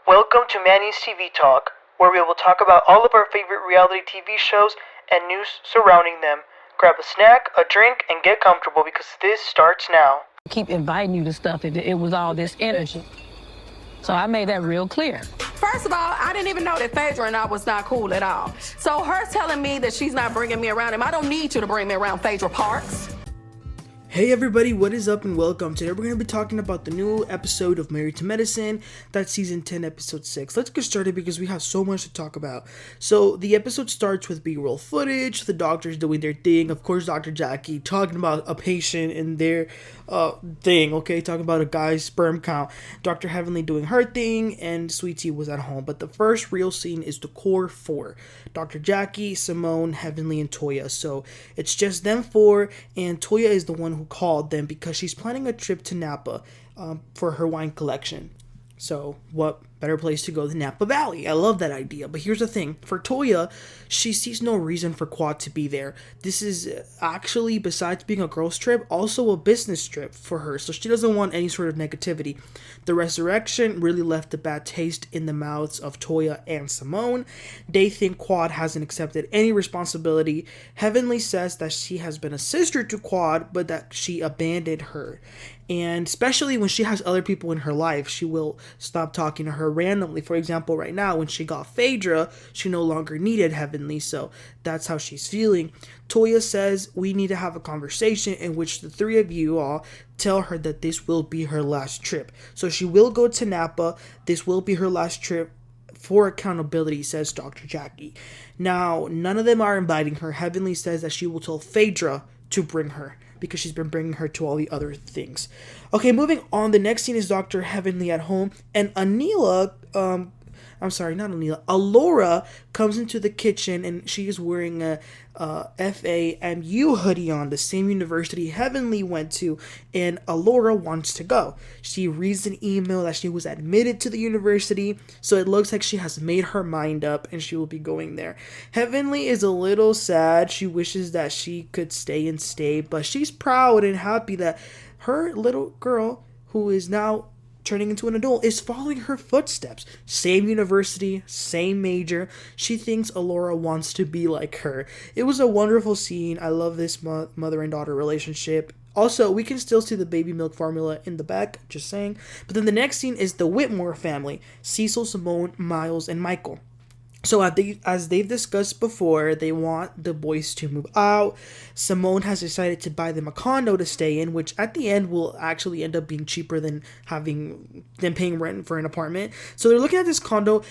Welcome to Manny's TV Talk, where we will talk about all of our favorite reality TV shows and news surrounding them. Grab a snack, a drink, and get comfortable because this starts now. Keep inviting you to stuff if it was all this energy. So I made that real clear. First of all, I didn't even know that Phaedra and I was not cool at all. So her telling me that she's not bringing me around him, I don't need you to bring me around Phaedra Parks. Hey everybody, what is up and welcome. Today we're going to be talking about the new episode of Married to Medicine. That's season 10, episode 6. Let's get started because we have so much to talk about. So the episode starts with B-roll footage, the doctors doing their thing. Of course, Dr. Jackie talking about a patient and their thing, okay? Talking about a guy's sperm count. Dr. Heavenly doing her thing, and Sweet Tea was at home. But the first real scene is the core four. Dr. Jackie, Simone, Heavenly, and Toya. So it's just them four, and Toya is the one who called them because she's planning a trip to Napa for her wine collection. So what better place to go than Napa Valley? I love that idea. But here's the thing. For Toya, she sees no reason for Quad to be there. This is actually, besides being a girl's trip, also a business trip for her. So she doesn't want any sort of negativity. The resurrection really left a bad taste in the mouths of Toya and Simone. They think Quad hasn't accepted any responsibility. Heavenly says that she has been a sister to Quad, but that she abandoned her. And especially when she has other people in her life, she will stop talking to her randomly. For example, right now, when she got Phaedra, she no longer needed Heavenly, so that's how she's feeling. Toya says we need to have a conversation in which the three of you all tell her that this will be her last trip. So she will go to Napa. This will be her last trip for accountability, says Dr. Jackie. Now, none of them are inviting her. Heavenly says that she will tell Phaedra to bring her, because she's been bringing her to all the other things. Okay, moving on. The next scene is Dr. Heavenly at home, and Alora comes into the kitchen, and she is wearing a FAMU hoodie on, the same university Heavenly went to, and Alora wants to go. She reads an email that she was admitted to the university, so it looks like she has made her mind up, and she will be going there. Heavenly is a little sad. She wishes that she could stay, but she's proud and happy that her little girl, who is now turning into an adult, is following her footsteps. Same university, same major. She thinks Alora wants to be like her. It was a wonderful scene. I love this mother and daughter relationship. Also, we can still see the baby milk formula in the back, just saying. But then the next scene is the Whitmore family. Cecile, Simone, Miles, and Michael. So as they've discussed before, they want the boys to move out. Simone has decided to buy them a condo to stay in, which at the end will actually end up being cheaper than paying rent for an apartment. So they're looking at this condo,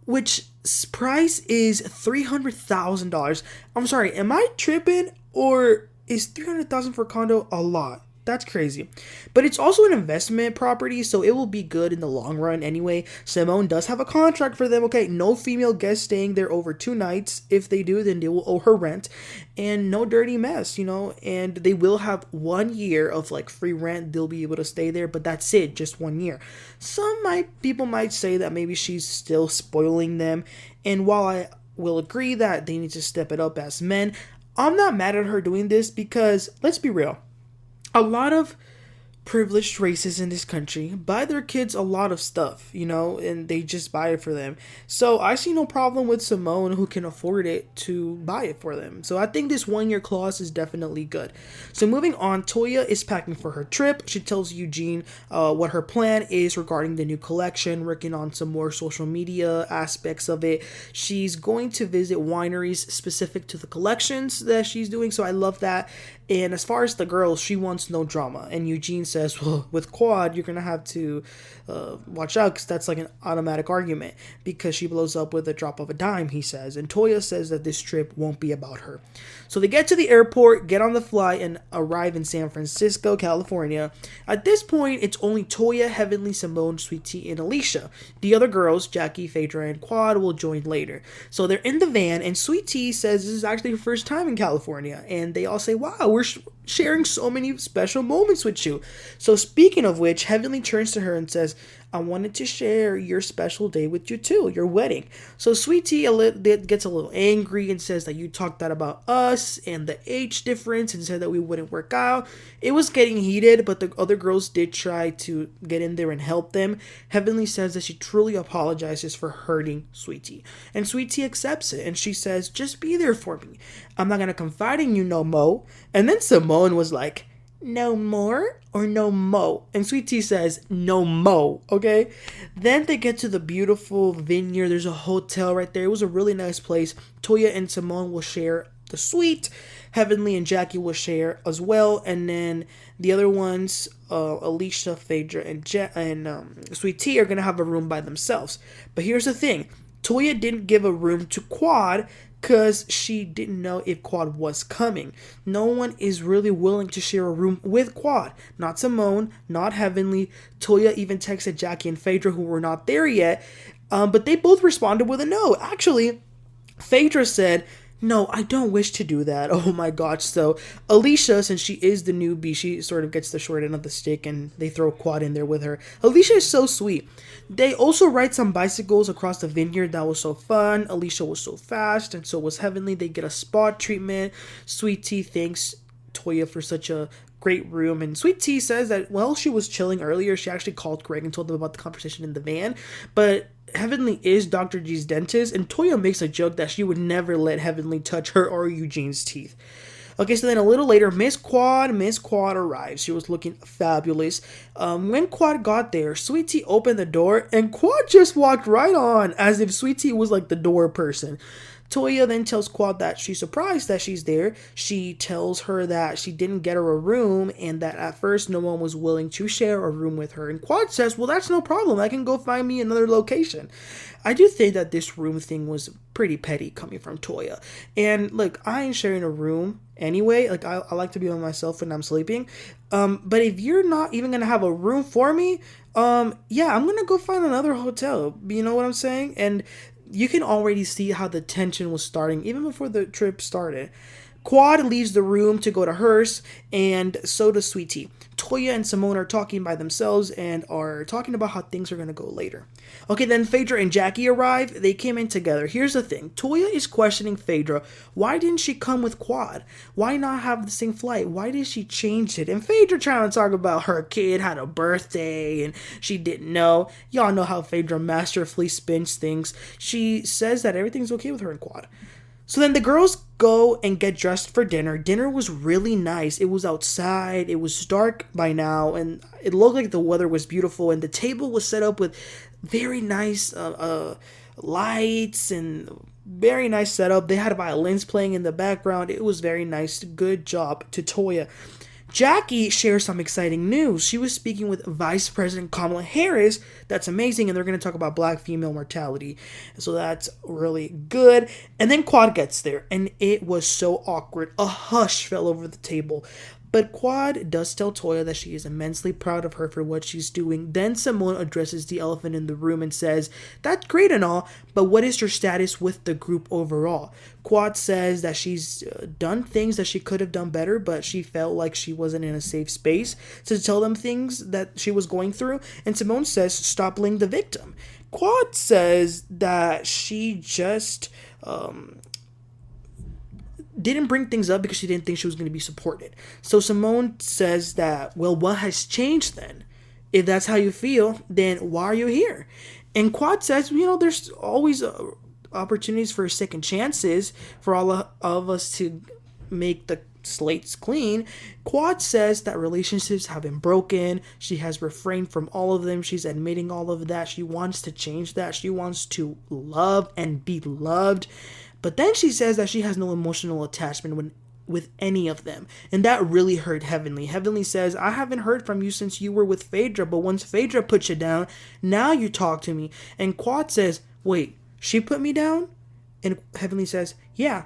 which price is $300,000. I'm sorry, am I tripping, or is $300,000 for a condo a lot? That's crazy. But it's also an investment property, so it will be good in the long run anyway. Simone does have a contract for them, okay? No female guests staying there over 2 nights. If they do, then they will owe her rent. And no dirty mess, and they will have 1 year of free rent. They'll be able to stay there, but that's it, just 1 year. People might say that maybe she's still spoiling them. And while I will agree that they need to step it up as men, I'm not mad at her doing this because, let's be real, a lot of privileged races in this country buy their kids a lot of stuff, and they just buy it for them. So I see no problem with Simone, who can afford it, to buy it for them. So I think this 1 year clause is definitely good. So moving on, Toya is packing for her trip. She tells Eugene what her plan is regarding the new collection, working on some more social media aspects of it. She's going to visit wineries specific to the collections that she's doing, so I love that. And as far as the girls, she wants no drama. And Eugene says, well, with Quad, you're going to have to watch out, because that's an automatic argument, because she blows up with a drop of a dime, he says. And Toya says that this trip won't be about her. So they get to the airport, get on the flight, and arrive in San Francisco, California. At this point, it's only Toya, Heavenly, Simone, Sweet Tea, and Alicia. The other girls, Jackie, Phaedra, and Quad, will join later. So they're in the van, and Sweet Tea says this is actually her first time in California. And they all say, wow, sharing so many special moments with you. So speaking of which, Heavenly turns to her and says, I wanted to share your special day with you too, your wedding. So Sweet Tea gets a little angry and says that you talked that about us and the age difference and said that we wouldn't work out. It was getting heated, but the other girls did try to get in there and help them. Heavenly says that she truly apologizes for hurting Sweet Tea. And Sweet Tea accepts it and she says, just be there for me. I'm not going to confide in you no mo. And then Simone was like, no more or no mo? And Sweet Tea says, no mo, okay? Then they get to the beautiful vineyard. There's a hotel right there. It was a really nice place. Toya and Simone will share the suite. Heavenly and Jackie will share as well. And then the other ones, Alicia, Phaedra, and Sweet Tea are going to have a room by themselves. But here's the thing. Toya didn't give a room to Quad because she didn't know if Quad was coming. No one is really willing to share a room with Quad. Not Simone, not Heavenly. Toya even texted Jackie and Phaedra, who were not there yet. But they both responded with a no. Actually, Phaedra said, no, I don't wish to do that. Oh my gosh. So Alicia, since she is the newbie, she sort of gets the short end of the stick and they throw Quad in there with her. Alicia is so sweet. They also ride some bicycles across the vineyard. That was so fun. Alicia was so fast and so was Heavenly. They get a spa treatment. Sweet Tea thanks Toya for such a great room. And Sweet Tea says that while she was chilling earlier, she actually called Greg and told them about the conversation in the van. But Heavenly is Dr. G's dentist, and Toya makes a joke that she would never let Heavenly touch her or Eugene's teeth. Okay, so then a little later, Miss Quad arrives. She was looking fabulous. When Quad got there, Sweet Tea opened the door, and Quad just walked right on, as if Sweet Tea was like the door person. Toya then tells Quad that she's surprised that she's there. She tells her that she didn't get her a room and that at first no one was willing to share a room with her. And Quad says, well, that's no problem. I can go find me another location. I do think that this room thing was pretty petty coming from Toya. And look, I ain't sharing a room anyway. Like, I like to be by myself when I'm sleeping. But if you're not even going to have a room for me, yeah, I'm going to go find another hotel. You know what I'm saying? And you can already see how the tension was starting even before the trip started. Quad leaves the room to go to hers, and so does Sweet Tea. Toya and Simone are talking by themselves and are talking about how things are going to go later. Okay, then Phaedra and Jackie arrive. They came in together. Here's the thing. Toya is questioning Phaedra. Why didn't she come with Quad? Why not have the same flight? Why did she change it? And Phaedra trying to talk about her kid had a birthday and she didn't know. Y'all know how Phaedra masterfully spins things. She says that everything's okay with her and Quad. So then the girls go and get dressed for dinner. Dinner was really nice. It was outside. It was dark by now. And it looked like the weather was beautiful. And the table was set up with very nice lights and very nice setup. They had violins playing in the background. It was very nice. Good job to Toya. Jackie shares some exciting news. She was speaking with Vice President Kamala Harris. That's amazing. And they're going to talk about Black female mortality. So that's really good. And then Quad gets there. And it was so awkward. A hush fell over the table. But Quad does tell Toya that she is immensely proud of her for what she's doing. Then Simone addresses the elephant in the room and says, that's great and all, but what is your status with the group overall? Quad says that she's done things that she could have done better, but she felt like she wasn't in a safe space to tell them things that she was going through. And Simone says, stop blaming the victim. Quad says that she just didn't bring things up because she didn't think she was going to be supported. So Simone says that, well, what has changed then? If that's how you feel, then why are you here? And Quad says, you know, there's always opportunities for second chances for all of us to make the slates clean. Quad says that relationships have been broken. She has refrained from all of them. She's admitting all of that. She wants to change that. She wants to love and be loved. But then she says that she has no emotional attachment with any of them. And that really hurt Heavenly. Heavenly says, I haven't heard from you since you were with Phaedra, but once Phaedra put you down, now you talk to me. And Quad says, wait, she put me down? And Heavenly says, yeah.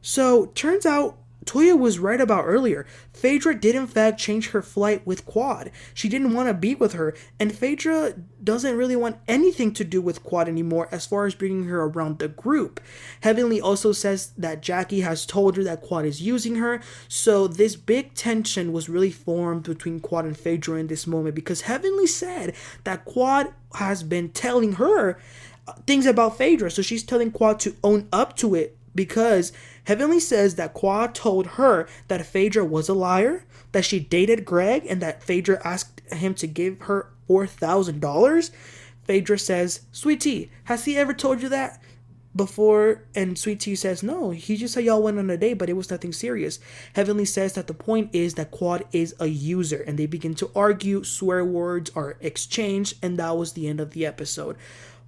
So turns out Toya was right about earlier. Phaedra did in fact change her flight with Quad. She didn't want to be with her, and Phaedra doesn't really want anything to do with Quad anymore as far as bringing her around the group. Heavenly also says that Jackie has told her that Quad is using her, so this big tension was really formed between Quad and Phaedra in this moment because Heavenly said that Quad has been telling her things about Phaedra, so she's telling Quad to own up to it because Heavenly says that Quad told her that Phaedra was a liar, that she dated Greg, and that Phaedra asked him to give her $4,000. Phaedra says, Sweet Tea, has he ever told you that before? And Sweet Tea says, no, he just said y'all went on a date, but it was nothing serious. Heavenly says that the point is that Quad is a user, and they begin to argue, swear words are exchanged, and that was the end of the episode.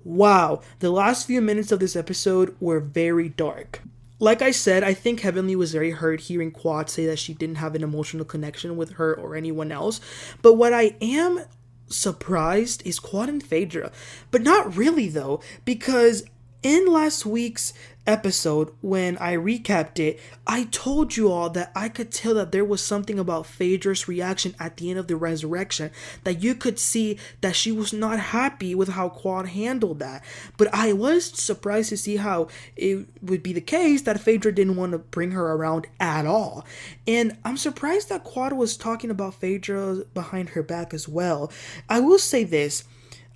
Wow, the last few minutes of this episode were very dark. Like I said, I think Heavenly was very hurt hearing Quad say that she didn't have an emotional connection with her or anyone else. But what I am surprised is Quad and Phaedra. But not really though, because in last week's episode, when I recapped it, I told you all that I could tell that there was something about Phaedra's reaction at the end of the resurrection, that you could see that she was not happy with how Quad handled that. But I was surprised to see how it would be the case that Phaedra didn't want to bring her around at all. And I'm surprised that Quad was talking about Phaedra behind her back as well. I will say this.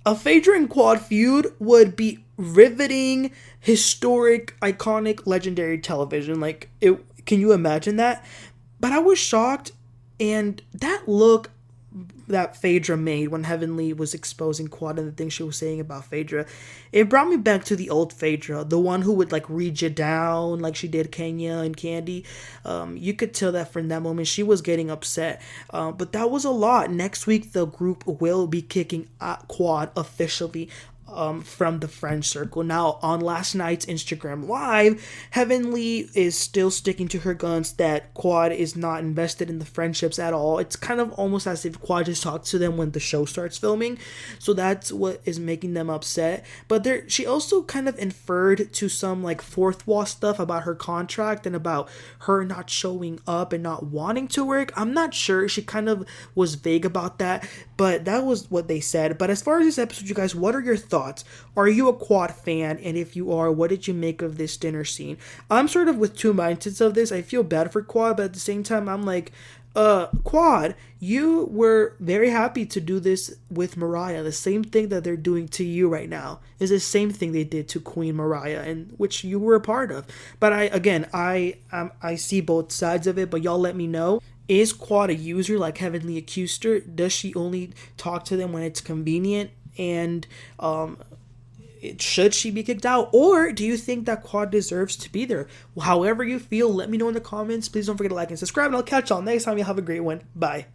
A Phaedra and Quad feud would be riveting, historic, iconic, legendary television. Like, can you imagine that? But I was shocked, and that look that Phaedra made when Heavenly was exposing Quad and the things she was saying about Phaedra, it brought me back to the old Phaedra, the one who would like read you down like she did Kenya and Candy. You could tell that from that moment she was getting upset, but that was a lot. Next week the group will be kicking Quad officially from the friend circle. Now, on last night's Instagram Live, Heavenly is still sticking to her guns that Quad is not invested in the friendships at all. It's kind of almost as if Quad just talks to them when the show starts filming, so that's what is making them upset. But she also kind of inferred to some like fourth wall stuff about her contract and about her not showing up and not wanting to work. I'm not sure. She kind of was vague about that, but that was what they said. But as far as this episode, you guys, what are your thoughts? Are you a Quad fan? And if you are, what did you make of this dinner scene? I'm sort of with two mindsets of this. I feel bad for Quad, but at the same time, I'm like, Quad, you were very happy to do this with Mariah. The same thing that they're doing to you right now is the same thing they did to Queen Mariah, and which you were a part of. But I see both sides of it, but y'all let me know. Is Quad a user like Heavenly accused her? Does she only talk to them when it's convenient? And should she be kicked out? Or do you think that Quad deserves to be there? However you feel, let me know in the comments. Please don't forget to like and subscribe, and I'll catch y'all next time. Y'all have a great one. Bye.